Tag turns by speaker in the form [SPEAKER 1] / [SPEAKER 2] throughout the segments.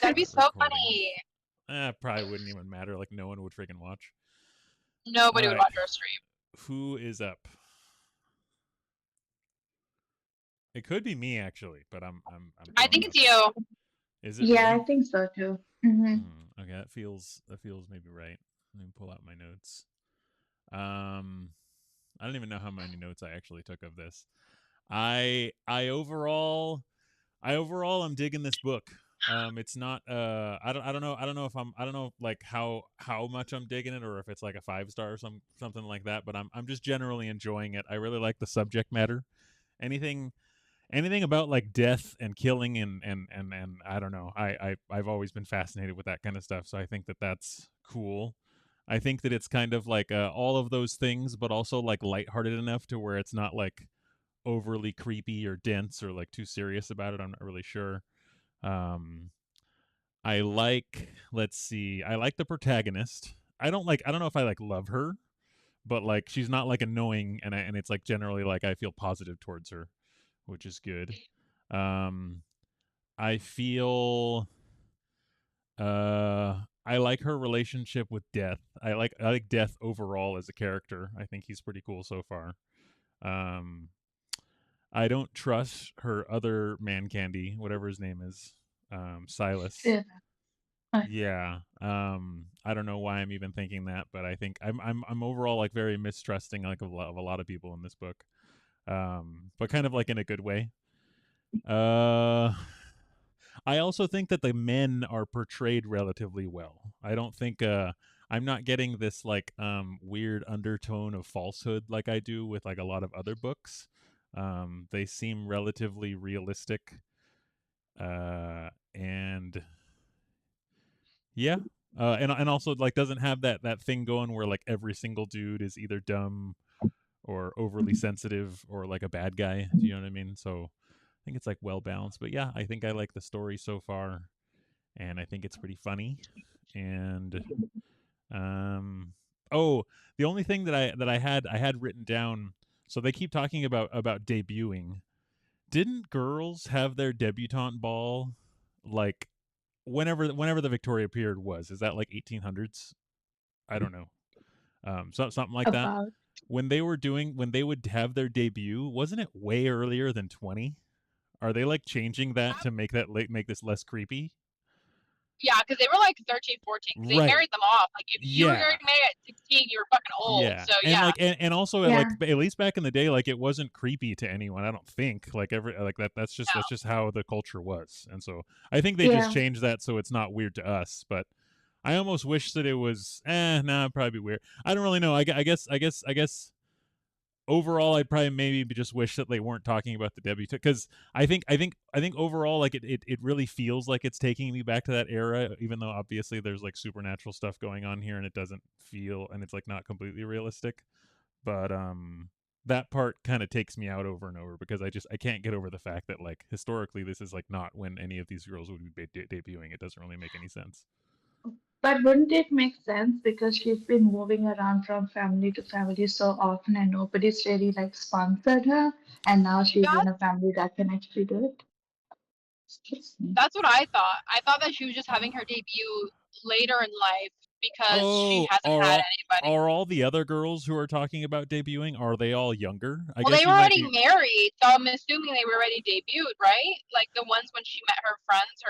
[SPEAKER 1] That'd be so
[SPEAKER 2] recording.
[SPEAKER 1] funny.
[SPEAKER 2] Probably wouldn't even matter. Like no one would freaking watch. All
[SPEAKER 1] Nobody would
[SPEAKER 2] right,
[SPEAKER 1] watch our stream.
[SPEAKER 2] who is up? It could be me actually, but I'm
[SPEAKER 1] I
[SPEAKER 2] throwing
[SPEAKER 1] think
[SPEAKER 2] it
[SPEAKER 1] it's
[SPEAKER 2] up there.
[SPEAKER 1] you.
[SPEAKER 2] Is it
[SPEAKER 3] Yeah, I
[SPEAKER 2] me?
[SPEAKER 3] think so too.
[SPEAKER 2] Okay, that feels maybe right. Let me pull out my notes. I don't even know how many notes I actually took of this. I overall I'm digging this book. It's not I don't know if I don't know like how much I'm digging it or if it's like a 5-star or something like that, but I'm just generally enjoying it. I really like the subject matter. Anything about like death and killing and I don't know. I've always been fascinated with that kind of stuff, so I think that that's cool. I think that it's kind of like all of those things, but also like lighthearted enough to where it's not like overly creepy or dense or like too serious about it. I'm not really sure. Um, I like, let's see, I like the protagonist. I don't know if I like love her, but like she's not like annoying, and it's like generally like I feel positive towards her, which is good. Um, I feel I like her relationship with Death. I like Death overall as a character. I think he's pretty cool so far. Um, I don't trust her other man candy, whatever his name is, Silas.
[SPEAKER 3] Yeah. Uh,
[SPEAKER 2] Yeah. I don't know why I'm even thinking that, but I think I'm overall like very mistrusting like of a lot of people in this book. But kind of like in a good way. Uh I also think that the men are portrayed relatively well. I don't think I'm not getting this like weird undertone of falsehood like I do with like a lot of other books. They seem relatively realistic. And yeah. And also like doesn't have that thing going where like every single dude is either dumb or overly sensitive or like a bad guy. Do you know what I mean? So I think it's like well balanced. But yeah, I think I like the story so far, and I think it's pretty funny. And um, oh, the only thing that I had written down. So they keep talking about debuting. Didn't girls have their debutante ball like whenever the Victoria period was? Is that like 1800s? I don't know. Something like that.
[SPEAKER 3] about
[SPEAKER 2] When they would have their debut, wasn't it way earlier than 20? Are they like changing that to make this less creepy?
[SPEAKER 1] Yeah, because they were like 13, 14. Because they
[SPEAKER 2] Right.
[SPEAKER 1] married them off. Like if you were
[SPEAKER 2] Yeah.
[SPEAKER 1] getting married at 16, you were fucking old.
[SPEAKER 2] Yeah.
[SPEAKER 1] So
[SPEAKER 2] And
[SPEAKER 1] yeah,
[SPEAKER 2] like and also
[SPEAKER 3] yeah,
[SPEAKER 2] like at least back in the day like it wasn't creepy to anyone. I don't think. Like every like
[SPEAKER 1] no.
[SPEAKER 2] that's just how the culture was. And so I think they just
[SPEAKER 3] yeah.
[SPEAKER 2] changed that so it's not weird to us, but I almost wish that it was nah, probably weird. I don't really know. I guess overall I'd probably maybe just wish that they weren't talking about the debutante because I think overall like it really feels like it's taking me back to that era, even though obviously there's like supernatural stuff going on here and it doesn't feel and it's like not completely realistic. But that part kind of takes me out over and over because I can't get over the fact that like historically this is like not when any of these girls would be debuting. It doesn't really make any sense.
[SPEAKER 3] But wouldn't it make sense because she's been moving around from family to family so often and nobody's really like sponsored her and now she's in
[SPEAKER 1] That
[SPEAKER 3] a family that can actually do it? It's
[SPEAKER 1] that's what I thought. I thought that she was just having her debut later in life because she
[SPEAKER 2] Oh,
[SPEAKER 1] hasn't had anybody.
[SPEAKER 2] are all the other girls who are talking about debuting are they all younger? I
[SPEAKER 1] Well, they
[SPEAKER 2] guess
[SPEAKER 1] were
[SPEAKER 2] you might
[SPEAKER 1] already
[SPEAKER 2] be.
[SPEAKER 1] married, so I'm assuming they were already debuted, right? Like the ones when she met her friends,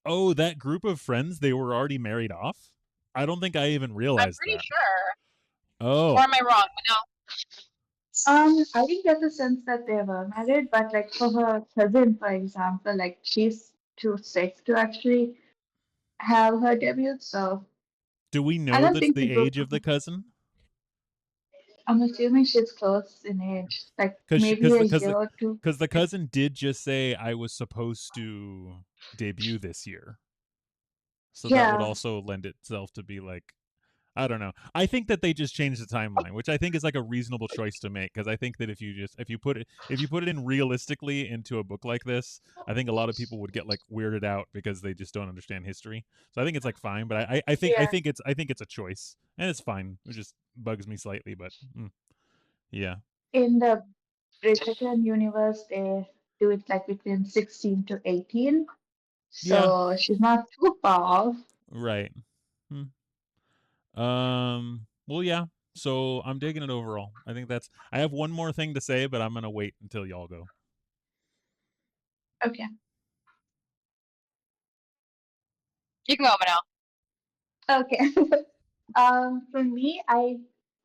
[SPEAKER 2] Oh, that group of friends they were already married off. I don't think I even
[SPEAKER 1] I'm
[SPEAKER 2] realized
[SPEAKER 1] pretty
[SPEAKER 2] that.
[SPEAKER 1] sure. Or
[SPEAKER 2] Oh,
[SPEAKER 1] am I wrong? No.
[SPEAKER 3] I think there's a sense that they were married, but like for her cousin, for example, like she's too sick to actually have her debut, so
[SPEAKER 2] do we
[SPEAKER 3] I
[SPEAKER 2] know
[SPEAKER 3] don't
[SPEAKER 2] that's
[SPEAKER 3] think the
[SPEAKER 2] the
[SPEAKER 3] group.
[SPEAKER 2] age of the cousin?
[SPEAKER 3] I'm assuming she's close in age, like
[SPEAKER 2] Because
[SPEAKER 3] maybe a year or two.
[SPEAKER 2] because the cousin did just say I was supposed to debut this year, so that would
[SPEAKER 3] Yeah,
[SPEAKER 2] also lend itself to be like I don't know. I think that they just changed the timeline, which I think is like a reasonable choice to make because I think that if you put it in realistically into a book like this, I think a lot of people would get like weirded out because they just don't understand history. So I think it's like fine, but
[SPEAKER 3] yeah.
[SPEAKER 2] I think it's a choice and it's fine. It just bugs me slightly, but yeah.
[SPEAKER 3] In the Bridgerton universe, they do it like between 16 to 18.
[SPEAKER 2] Yeah.
[SPEAKER 3] So she's not too far off.
[SPEAKER 2] Right. Hmm. Well, yeah. So I'm digging it overall. I think that's. I have one more thing to say, but I'm gonna wait until y'all go.
[SPEAKER 3] Okay.
[SPEAKER 1] You can go, Manel.
[SPEAKER 3] Okay. For me, I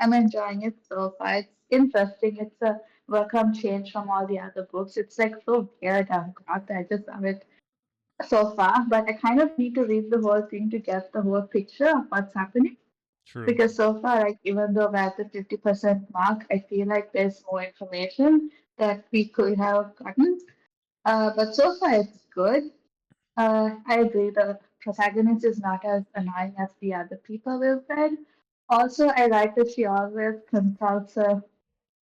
[SPEAKER 3] am enjoying it so far. It's interesting. It's a welcome change from all the other books. It's like so weird and dark. I just love it so far. But I kind of need to read the whole thing to get the whole picture of what's happening.
[SPEAKER 2] True.
[SPEAKER 3] Because so far, like even though we're at the 50% mark, I feel like there's more information that we could have gotten. But so far, it's good. I agree. The protagonist is not as annoying as the other people we've read. Also, I like that she always consults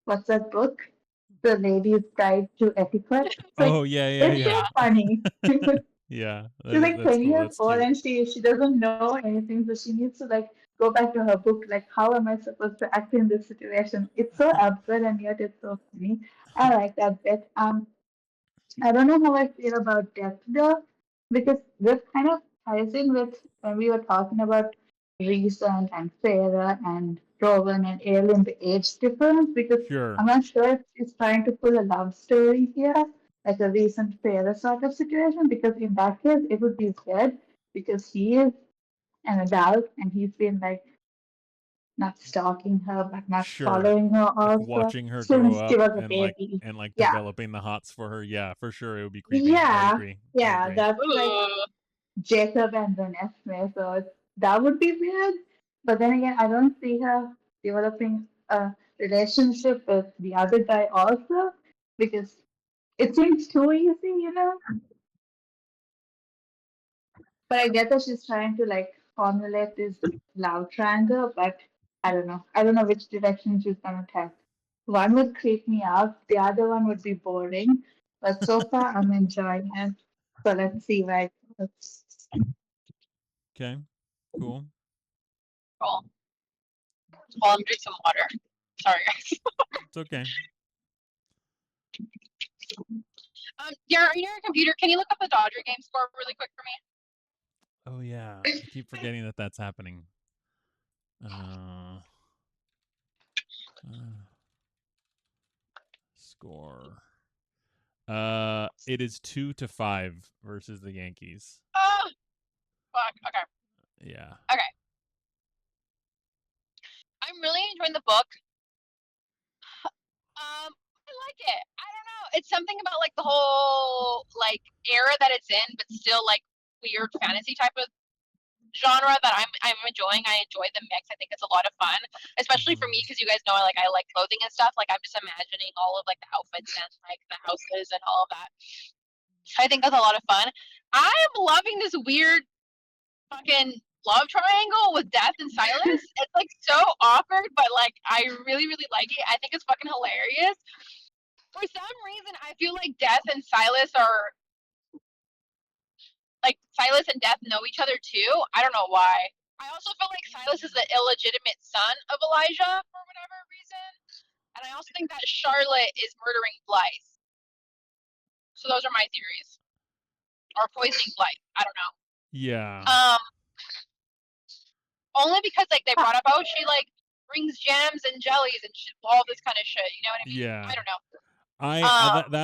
[SPEAKER 3] what's that book? The Lady's Guide to Etiquette. It's
[SPEAKER 2] Oh
[SPEAKER 3] like
[SPEAKER 2] yeah, yeah,
[SPEAKER 3] it's
[SPEAKER 2] yeah.
[SPEAKER 3] so
[SPEAKER 1] Yeah.
[SPEAKER 3] funny.
[SPEAKER 2] Yeah.
[SPEAKER 3] She's like
[SPEAKER 2] That's
[SPEAKER 3] 20
[SPEAKER 2] cool.
[SPEAKER 3] years
[SPEAKER 2] That's
[SPEAKER 3] old
[SPEAKER 2] cute.
[SPEAKER 3] and she doesn't know anything, so she needs to like go back to her book. Like, how am I supposed to act in this situation? It's so absurd and yet it's so funny. I like that bit. I don't know how I feel about death though, because this kind of ties in with when we were talking about Reason and Sarah and Rowan and Aelin, the age difference, because
[SPEAKER 2] Sure.
[SPEAKER 3] I'm not sure if she's trying to pull a love story here, like a recent Sarah sort of situation, because in that case, it would be good because he is an adult and he's been like not stalking her, but not
[SPEAKER 2] Sure.
[SPEAKER 3] following her
[SPEAKER 2] Like
[SPEAKER 3] also
[SPEAKER 2] watching her grow
[SPEAKER 3] since she
[SPEAKER 2] up
[SPEAKER 3] was a
[SPEAKER 2] and
[SPEAKER 3] baby.
[SPEAKER 2] like
[SPEAKER 3] Yeah.
[SPEAKER 2] developing the hots for her. Yeah, for sure it would be creepy. I
[SPEAKER 3] Yeah,
[SPEAKER 2] agree. I
[SPEAKER 3] yeah,
[SPEAKER 2] agree.
[SPEAKER 3] that's like
[SPEAKER 1] Ooh.
[SPEAKER 3] Jacob and Renesmee, so that would be weird. But then again, I don't see her developing a relationship with the other guy also because it seems too easy. But I get that she's trying to like formulate this love triangle, but I don't know. I don't know which direction she's gonna take. One would creep me out, the other one would be boring. But so far, I'm enjoying it. So let's see where it goes.
[SPEAKER 2] Okay. Cool.
[SPEAKER 1] Cool. Well, I'm drinking some water. Sorry, guys.
[SPEAKER 2] It's okay.
[SPEAKER 1] You're on your computer. Can you look up the Dodger game score really quick for me?
[SPEAKER 2] Oh yeah. I keep forgetting that that's happening. Uh, uh score. It is 2-5 versus the Yankees.
[SPEAKER 1] Oh, fuck. Okay.
[SPEAKER 2] Yeah.
[SPEAKER 1] Okay. I'm really enjoying the book. I like it. I don't know. It's something about like the whole like era that it's in, but still like weird fantasy type of genre that I'm enjoying. I enjoy the mix. I think it's a lot of fun, especially for
[SPEAKER 2] Mhm.
[SPEAKER 1] me because you guys know I like clothing and stuff. Like I'm just imagining all of like the outfits and like the houses and all of that. I think that's a lot of fun. I am loving this weird fucking love triangle with Death and Silas. It's like so awkward, but like I really really like it. I think it's fucking hilarious. For some reason, I feel like Death and Silas are like Silas and Death know each other too. I don't know why. I also feel like Silas is the illegitimate son of Elijah for whatever reason. And I also think that Charlotte is murdering Blythe. So those are my theories. Or poisoning Blythe. I don't know.
[SPEAKER 2] Yeah.
[SPEAKER 1] Only because like they brought up, oh, she like brings jams and jellies and all this kind of shit. You know what I mean?
[SPEAKER 2] Yeah.
[SPEAKER 1] I don't know.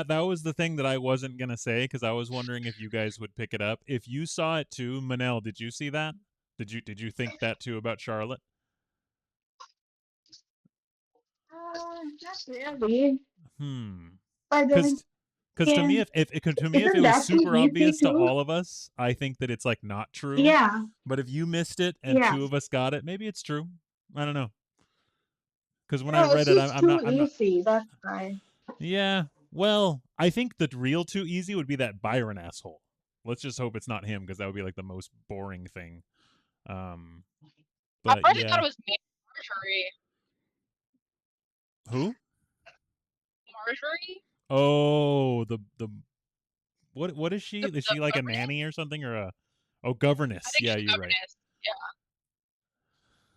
[SPEAKER 2] That was the thing that I wasn't gonna say because I was wondering if you guys would pick it up. If you saw it too, Manel, did you see that? Did you think that too about Charlotte?
[SPEAKER 3] Not really.
[SPEAKER 2] Hmm.
[SPEAKER 3] But then
[SPEAKER 2] Because to me,
[SPEAKER 3] again,
[SPEAKER 2] if it
[SPEAKER 3] isn't
[SPEAKER 2] was
[SPEAKER 3] that too
[SPEAKER 2] super
[SPEAKER 3] easy
[SPEAKER 2] obvious to
[SPEAKER 3] too?
[SPEAKER 2] all of us, I think that it's like not true.
[SPEAKER 3] Yeah,
[SPEAKER 2] But if you missed it and
[SPEAKER 3] yeah.
[SPEAKER 2] two of us got it, maybe it's true. I don't know. Because when I
[SPEAKER 3] No, it's
[SPEAKER 2] read it,
[SPEAKER 3] just too
[SPEAKER 2] I'm not.
[SPEAKER 3] easy. That's why.
[SPEAKER 2] Yeah. Well, I think the real too easy would be that Byron asshole. Let's just hope it's not him because that would be like the most boring thing. Um,
[SPEAKER 1] I
[SPEAKER 2] but
[SPEAKER 1] first thought
[SPEAKER 2] yeah,
[SPEAKER 1] it was Marjorie.
[SPEAKER 2] who?
[SPEAKER 1] Marjorie?
[SPEAKER 2] Oh, the what is she? Is
[SPEAKER 1] The
[SPEAKER 2] she like a nanny
[SPEAKER 1] governess?
[SPEAKER 2] or something or a
[SPEAKER 1] I
[SPEAKER 2] governess?
[SPEAKER 1] think
[SPEAKER 2] Yeah,
[SPEAKER 1] she's a
[SPEAKER 2] you're right.
[SPEAKER 1] governess. Yeah,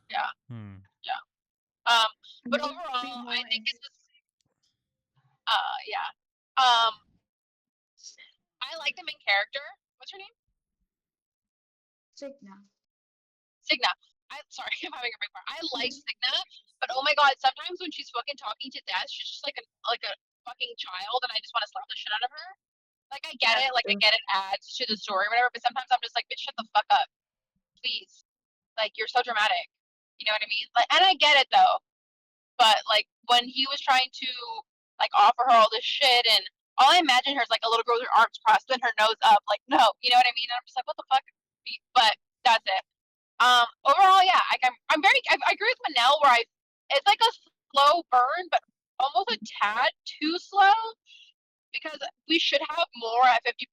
[SPEAKER 1] yeah,
[SPEAKER 2] Hmm.
[SPEAKER 1] yeah.
[SPEAKER 3] And
[SPEAKER 1] But
[SPEAKER 3] there would be
[SPEAKER 1] overall, I
[SPEAKER 3] more
[SPEAKER 1] think
[SPEAKER 3] in
[SPEAKER 1] it's just, yeah. I like the main character. What's her name?
[SPEAKER 3] Signa.
[SPEAKER 1] Signa. Sorry, I'm having a brain fart. I like Signa, but oh my god, sometimes when she's fucking talking to death, she's just like a fucking child, and I just want to slap the shit out of her. Like I get
[SPEAKER 3] That's
[SPEAKER 1] it, like I
[SPEAKER 3] true.
[SPEAKER 1] get it adds to the story, or whatever. But sometimes I'm just like, bitch, shut the fuck up, please. Like you're so dramatic. You know what I mean? Like, and I get it though. But like when he was trying to like offer her all this shit, and all I imagine her is like a little girl with her arms crossed and her nose up, like no, you know what I mean? And I'm just like, what the fuck? But that's it. Overall, yeah, I agree with Manel where it's like a slow burn, but almost a tad too slow because we should have more at 50%,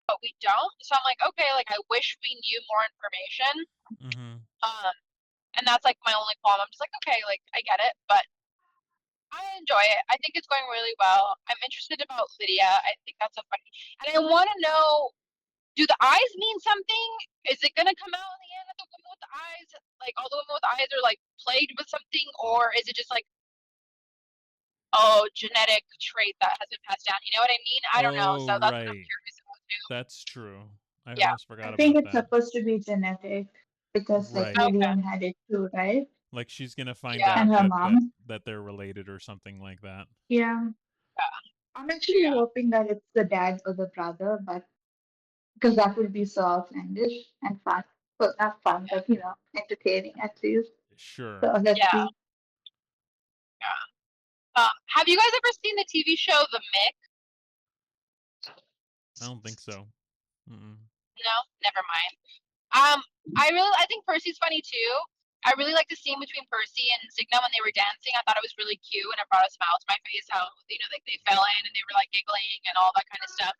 [SPEAKER 1] but we don't. So I'm like, okay, like I wish we knew more information.
[SPEAKER 2] Mm-hmm.
[SPEAKER 1] And that's like my only qualm. I'm just like, okay, like I get it, but I enjoy it. I think it's going really well. I'm interested about Lydia. I think that's so funny, and I want to know: do the eyes mean something? Is it gonna come out in the end of the woman with the eyes? Like all the women with eyes are like plagued with something, or is it just like genetic trait that has been passed down? You know what I mean? I don't know.
[SPEAKER 2] Oh,
[SPEAKER 1] So that's what I'm
[SPEAKER 2] right.
[SPEAKER 1] curious about too.
[SPEAKER 2] That's true. I
[SPEAKER 1] Yeah.
[SPEAKER 2] almost
[SPEAKER 3] I
[SPEAKER 2] forgot
[SPEAKER 3] think
[SPEAKER 2] about
[SPEAKER 3] it's
[SPEAKER 2] that.
[SPEAKER 3] supposed to be genetic because like
[SPEAKER 2] Right.
[SPEAKER 1] Okay.
[SPEAKER 3] Lillian had it too, right?
[SPEAKER 2] Like she's gonna find
[SPEAKER 1] Yeah.
[SPEAKER 3] And
[SPEAKER 2] out
[SPEAKER 3] her
[SPEAKER 2] that
[SPEAKER 3] mom.
[SPEAKER 2] they're related or something like that.
[SPEAKER 3] Yeah.
[SPEAKER 1] Yeah.
[SPEAKER 3] I'm actually
[SPEAKER 1] Yeah.
[SPEAKER 3] hoping that it's the dad or the brother, but because that would be so outlandish and fun. Well, not fun, but entertaining at least.
[SPEAKER 2] Sure.
[SPEAKER 3] So let's
[SPEAKER 1] Yeah.
[SPEAKER 3] see.
[SPEAKER 1] Yeah. Have you guys ever seen the TV show The Mick?
[SPEAKER 2] I don't think so. Mm-mm.
[SPEAKER 1] No, never mind. I think Percy's funny too. I really like the scene between Percy and Signa when they were dancing. I thought it was really cute and it brought a smile to my face. How like they fell in and they were like giggling and all that kind of stuff.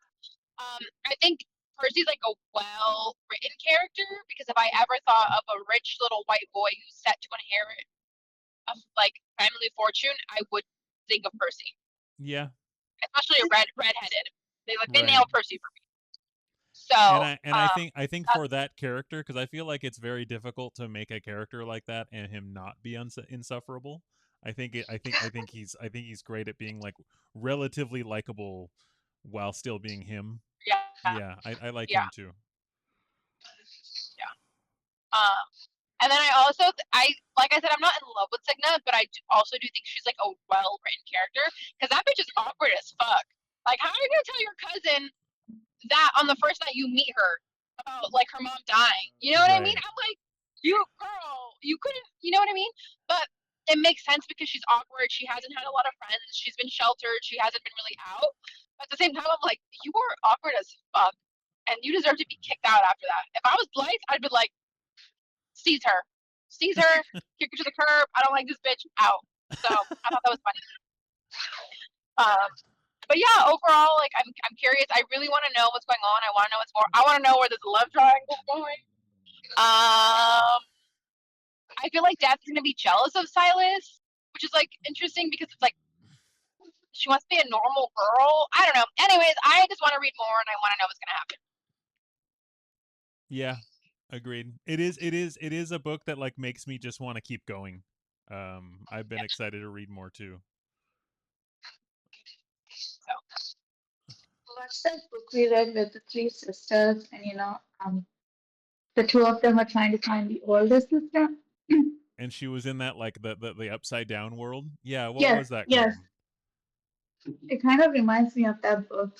[SPEAKER 1] I think Percy's like a well written character because if I ever thought of a rich little white boy who's set to inherit a like family fortune, I would think of Percy,
[SPEAKER 2] Yeah.
[SPEAKER 1] especially a redheaded. They
[SPEAKER 2] Right.
[SPEAKER 1] nail Percy for me. So
[SPEAKER 2] And I think
[SPEAKER 1] that,
[SPEAKER 2] for that character, because I feel like it's very difficult to make a character like that and him not be insufferable. I think he's great at being like relatively likable while still being him.
[SPEAKER 1] yeah,
[SPEAKER 2] Yeah, I like
[SPEAKER 1] yeah,
[SPEAKER 2] him too.
[SPEAKER 1] yeah. Um, and then I like I said, I'm not in love with Signa, but also do think she's like a well written character because that bitch is awkward as fuck. Like, how are you gonna tell your cousin that on the first night you meet her about like her mom dying? You know what I mean?
[SPEAKER 2] Right.
[SPEAKER 1] I'm like, you girl, you couldn't. You know what I mean? But it makes sense because she's awkward. She hasn't had a lot of friends. She's been sheltered. She hasn't been really out. But at the same time, I'm like, you are awkward as fuck, and you deserve to be kicked out after that. If I was Blythe, I'd be like, seize her, kick her to the curb. I don't like this bitch. Out. So I thought that was funny. Um, but yeah, overall, like I'm curious. I really want to know what's going on. I want to know what's more. I want to know where this love triangle is going. I feel like Dad's gonna be jealous of Silas, which is like interesting because it's like she wants to be a normal girl. I don't know. Anyways, I just want to read more and I want to know what's gonna happen.
[SPEAKER 2] Yeah. Agreed. It is a book that like makes me just want to keep going. I've been
[SPEAKER 1] Yeah.
[SPEAKER 2] excited to read more too.
[SPEAKER 1] So
[SPEAKER 3] What's that book we read with the three sisters, and the two of them are trying to find the older sister?
[SPEAKER 2] And she was in that like the upside down world. Yeah, what
[SPEAKER 3] Yes,
[SPEAKER 2] was that
[SPEAKER 3] yes.
[SPEAKER 2] called?
[SPEAKER 3] It kind of reminds me of that book.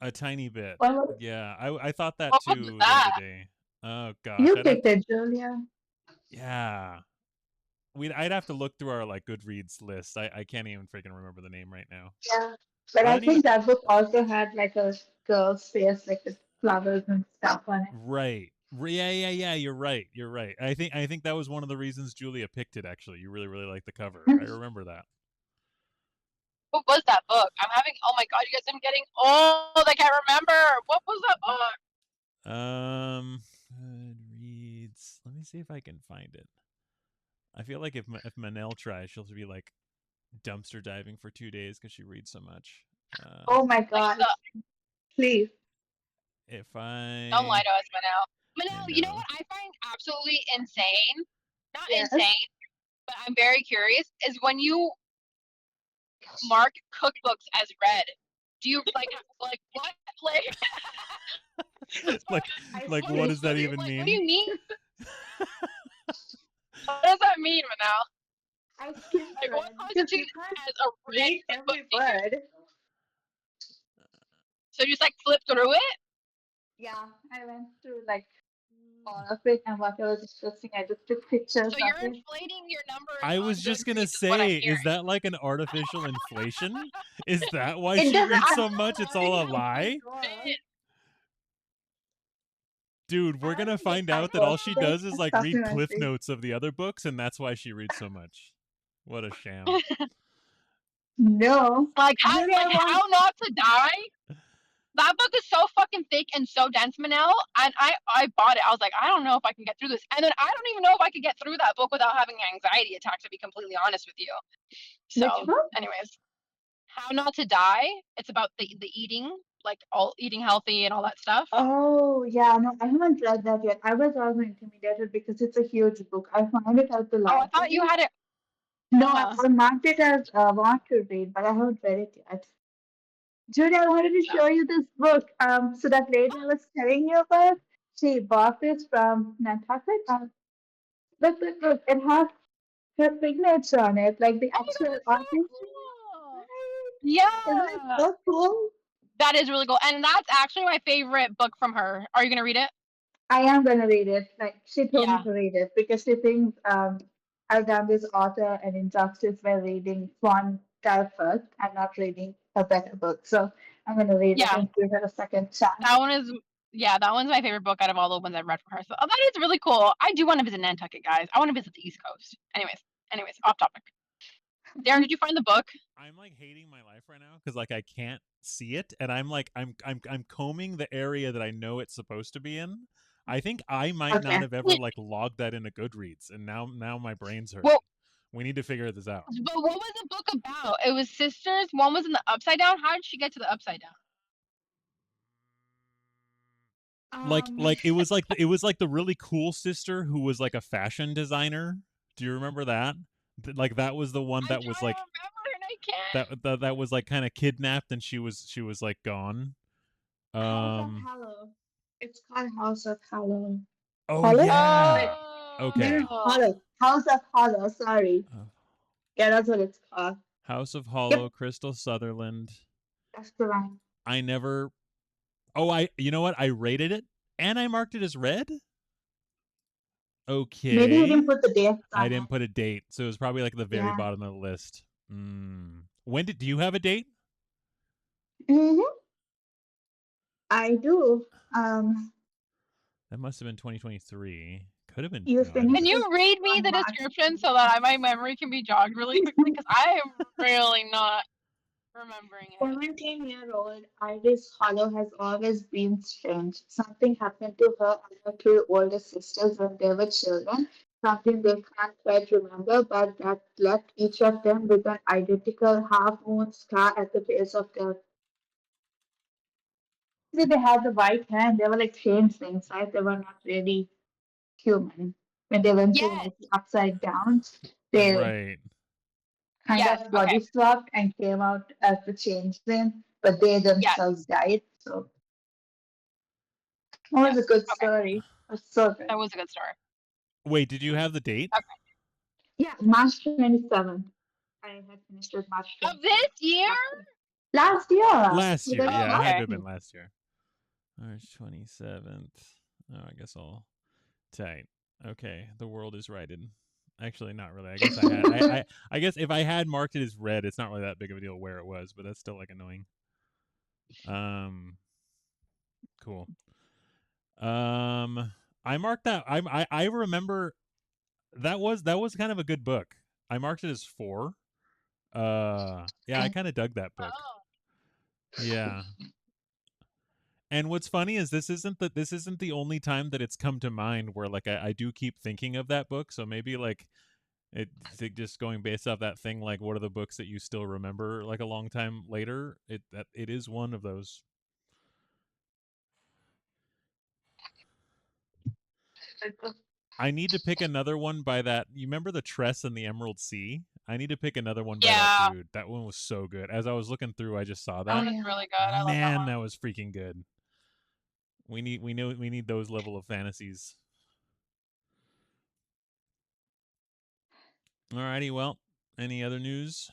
[SPEAKER 2] A tiny bit.
[SPEAKER 3] Well,
[SPEAKER 2] Yeah, I thought that
[SPEAKER 1] what book is
[SPEAKER 2] too the other
[SPEAKER 1] that?
[SPEAKER 2] day. Oh gosh,
[SPEAKER 3] you picked it, Julia.
[SPEAKER 2] yeah. I'd have to look through our like Goodreads list. I can't even freaking remember the name right now.
[SPEAKER 3] Yeah. But
[SPEAKER 2] I
[SPEAKER 3] I
[SPEAKER 2] don't even
[SPEAKER 3] think that book also had like a girl's face, like with flowers and stuff on it.
[SPEAKER 2] right. Yeah. You're right. You're right. I think that was one of the reasons Julia picked it. Actually, you really like the cover. I remember that.
[SPEAKER 1] What was that book? I'm having. Oh my god, you guys! I'm getting old. I can't remember. What was that book?
[SPEAKER 2] Goodreads. Let me see if I can find it. I feel like if Manel tries, she'll be like dumpster diving for 2 days because she reads so much.
[SPEAKER 3] Oh my
[SPEAKER 1] Like
[SPEAKER 3] god.
[SPEAKER 1] the.
[SPEAKER 3] Please.
[SPEAKER 2] If
[SPEAKER 1] Don't lie
[SPEAKER 2] I
[SPEAKER 1] to us, Manel.
[SPEAKER 2] I
[SPEAKER 1] Manel, you know
[SPEAKER 2] know.
[SPEAKER 1] what I find absolutely insane? Not
[SPEAKER 3] Yes.
[SPEAKER 1] insane, but I'm very curious. Is when you mark cookbooks as red. Do you like what? Like
[SPEAKER 2] like
[SPEAKER 3] I
[SPEAKER 2] like
[SPEAKER 3] skipped
[SPEAKER 2] what does that
[SPEAKER 3] through
[SPEAKER 2] even
[SPEAKER 1] What do
[SPEAKER 2] mean?
[SPEAKER 1] you mean? What does that mean, Manal?
[SPEAKER 3] I skipped
[SPEAKER 1] Like,
[SPEAKER 3] through
[SPEAKER 1] what
[SPEAKER 3] it because you
[SPEAKER 1] constitutes
[SPEAKER 3] can't
[SPEAKER 1] as a read
[SPEAKER 3] read
[SPEAKER 1] a book
[SPEAKER 3] every
[SPEAKER 1] to you?
[SPEAKER 3] word.
[SPEAKER 1] So you just like flip through it?
[SPEAKER 3] Yeah, I went through like all of it, and what I was interesting, I just took pictures
[SPEAKER 1] So
[SPEAKER 3] of
[SPEAKER 1] you're
[SPEAKER 3] it.
[SPEAKER 1] inflating your numbers
[SPEAKER 2] I
[SPEAKER 1] on
[SPEAKER 2] was just gonna
[SPEAKER 1] Goodreads, is what I'm
[SPEAKER 2] say, is
[SPEAKER 1] hearing.
[SPEAKER 2] that like an artificial inflation? Is that why
[SPEAKER 3] It
[SPEAKER 2] she
[SPEAKER 3] doesn't
[SPEAKER 2] reads
[SPEAKER 1] I
[SPEAKER 2] so
[SPEAKER 1] don't
[SPEAKER 2] much?
[SPEAKER 3] actually
[SPEAKER 2] It's
[SPEAKER 1] know.
[SPEAKER 2] all a
[SPEAKER 3] work.
[SPEAKER 1] I
[SPEAKER 2] lie?
[SPEAKER 3] Wrong.
[SPEAKER 2] Dude, we're
[SPEAKER 3] I
[SPEAKER 2] gonna
[SPEAKER 3] don't think
[SPEAKER 2] find
[SPEAKER 3] I
[SPEAKER 2] out that all she
[SPEAKER 3] posted
[SPEAKER 2] does is
[SPEAKER 3] a
[SPEAKER 2] like read cliff
[SPEAKER 3] supplementary.
[SPEAKER 2] notes of the other books, and that's why she reads so much. What a sham.
[SPEAKER 1] did.
[SPEAKER 3] No.
[SPEAKER 1] like
[SPEAKER 3] Judy, I want.
[SPEAKER 1] how not to die. That book is so fucking thick and so dense, Manel. And I bought it. I was like, I don't know if I can get through this. And then I don't even know if I could get through that book without having an anxiety attack. To be completely honest with you.
[SPEAKER 3] Which
[SPEAKER 1] So,
[SPEAKER 3] book?
[SPEAKER 1] anyways, how not to die. It's about the eating, like all eating healthy and all that stuff.
[SPEAKER 3] Oh, yeah, no, I haven't read that yet. I was also intimidated because it's a huge book. I found it at the
[SPEAKER 1] Oh, I thought you
[SPEAKER 3] library.
[SPEAKER 1] had it.
[SPEAKER 3] No,
[SPEAKER 1] Uh,
[SPEAKER 3] I marked it as want to read, but I haven't read it yet. Judy, I wanted to
[SPEAKER 1] so.
[SPEAKER 3] show you this book. So that lady I was telling you about, she bought this from Nantucket. Look, it has her signature on it, like the
[SPEAKER 1] Oh my god,
[SPEAKER 3] actual
[SPEAKER 1] that's so
[SPEAKER 3] artist.
[SPEAKER 1] cool.
[SPEAKER 3] Isn't it
[SPEAKER 1] Yeah.
[SPEAKER 3] so cool?
[SPEAKER 1] That is really cool. And that's actually my favorite book from her. Are you going to read it?
[SPEAKER 3] I am gonna read it. Like she told me
[SPEAKER 1] Yeah.
[SPEAKER 3] to read it because she thinks I've done this author an injustice by reading one type first and not reading a better book. So I'm gonna read it
[SPEAKER 1] Yeah.
[SPEAKER 3] and give it a second chance.
[SPEAKER 1] That one is, yeah, that one's my favorite book out of all the ones I've read from her. So that is really cool. I do want to visit Nantucket, guys. I want to visit the East Coast. Anyways, off topic. Darren, did you find the book?
[SPEAKER 2] I'm like hating my life right now because like I can't see it, and I'm like I'm combing the area that I know it's supposed to be in. I think I might not
[SPEAKER 3] Okay.
[SPEAKER 2] have ever like logged that into Goodreads, and now my brain's hurting.
[SPEAKER 1] Well,
[SPEAKER 2] We need to figure this out.
[SPEAKER 1] but what was the book about? It was sisters. One was in the upside down. How did she get to the upside down?
[SPEAKER 3] Um,
[SPEAKER 2] It was like the really cool sister who was like a fashion designer. Do you remember that? Like that was the one
[SPEAKER 1] I'm
[SPEAKER 2] that was
[SPEAKER 1] trying to
[SPEAKER 2] like
[SPEAKER 1] remember and I can't.
[SPEAKER 2] that was like kind of kidnapped, and she was like gone.
[SPEAKER 3] House of
[SPEAKER 2] Um.
[SPEAKER 3] Hollow. It's called House of Hollow.
[SPEAKER 2] Oh
[SPEAKER 3] Hollow? Like
[SPEAKER 2] yeah.
[SPEAKER 3] maybe
[SPEAKER 2] Okay.
[SPEAKER 1] Oh,
[SPEAKER 3] Hollow. House of Hollow. Sorry.
[SPEAKER 2] Uh,
[SPEAKER 3] Yeah, that's what it's called.
[SPEAKER 2] House of
[SPEAKER 3] Yep,
[SPEAKER 2] Hollow, Crystal Sutherland.
[SPEAKER 3] that's the one.
[SPEAKER 2] I never. Oh, I. You know what? I rated it and I marked it as red.
[SPEAKER 3] Maybe you
[SPEAKER 2] Okay.
[SPEAKER 3] didn't put the dates
[SPEAKER 2] I
[SPEAKER 3] on
[SPEAKER 2] didn't
[SPEAKER 3] it.
[SPEAKER 2] put a date, so it was probably like the very
[SPEAKER 3] Yeah.
[SPEAKER 2] bottom of the list. When did? Do you have a date?
[SPEAKER 3] Hmm. I do.
[SPEAKER 2] That must have been 2023. Could have been.
[SPEAKER 3] You
[SPEAKER 2] No, I don't
[SPEAKER 1] can
[SPEAKER 3] finished
[SPEAKER 2] think.
[SPEAKER 3] the
[SPEAKER 1] you read me
[SPEAKER 3] on
[SPEAKER 1] the
[SPEAKER 3] March
[SPEAKER 1] description so that
[SPEAKER 3] 27th.
[SPEAKER 1] my memory can be jogged really quickly? Because I am really not remembering it.
[SPEAKER 3] 17-year-old Iris Hollow has always been strange. Something happened to her and her two older sisters when they were children. Something they can't quite remember, but that left each of them with an identical half-moon scar at the base of their. See, they had the white hand. They were like changelings, right? They were not really human. When they went to
[SPEAKER 1] Yes,
[SPEAKER 3] like the upside down, they
[SPEAKER 2] Right.
[SPEAKER 3] kind
[SPEAKER 1] yes,
[SPEAKER 3] of
[SPEAKER 1] okay,
[SPEAKER 3] body swapped and came out as the changeling, but they
[SPEAKER 1] yes,
[SPEAKER 3] themselves died. So it was a
[SPEAKER 1] yes,
[SPEAKER 3] good
[SPEAKER 1] okay.
[SPEAKER 3] story. It was so good.
[SPEAKER 1] That was a good story.
[SPEAKER 2] Wait, did you have the date?
[SPEAKER 1] Okay.
[SPEAKER 3] Yeah, March 27th. I had finished it March
[SPEAKER 1] Of this
[SPEAKER 3] 27th.
[SPEAKER 1] year?
[SPEAKER 3] Last year.
[SPEAKER 2] Last
[SPEAKER 3] We
[SPEAKER 2] year.
[SPEAKER 3] got it
[SPEAKER 1] Oh,
[SPEAKER 2] Yeah, it had
[SPEAKER 3] last
[SPEAKER 2] to
[SPEAKER 1] okay.
[SPEAKER 2] have
[SPEAKER 3] year.
[SPEAKER 2] been last year. March 27th. Oh, I guess I'll tight. Okay, the world is righted. Actually, not really. I guess I had. I guess if I had marked it as red, it's not really that big of a deal where it was, but that's still like annoying. Um, cool. Um, I marked that. I remember that was kind of a good book. I marked it as 4. Yeah, I kind of dug that book.
[SPEAKER 1] Oh,
[SPEAKER 2] Yeah. And what's funny is this isn't the only time that it's come to mind where like I do keep thinking of that book. So maybe like just going based off that thing, like what are the books that you still remember like a long time later? It is one of those. I need to pick another one by that. You remember the Tress and the Emerald Sea? I need to pick another one by that
[SPEAKER 1] yeah.
[SPEAKER 2] dude. That one was so good. As I was looking through, I just saw
[SPEAKER 1] That
[SPEAKER 3] Oh
[SPEAKER 1] one
[SPEAKER 2] that.
[SPEAKER 1] is
[SPEAKER 3] yeah.
[SPEAKER 1] really good. I love that
[SPEAKER 2] Man,
[SPEAKER 1] one.
[SPEAKER 2] that was freaking good. We need those level of fantasies. Alrighty, well, any other news?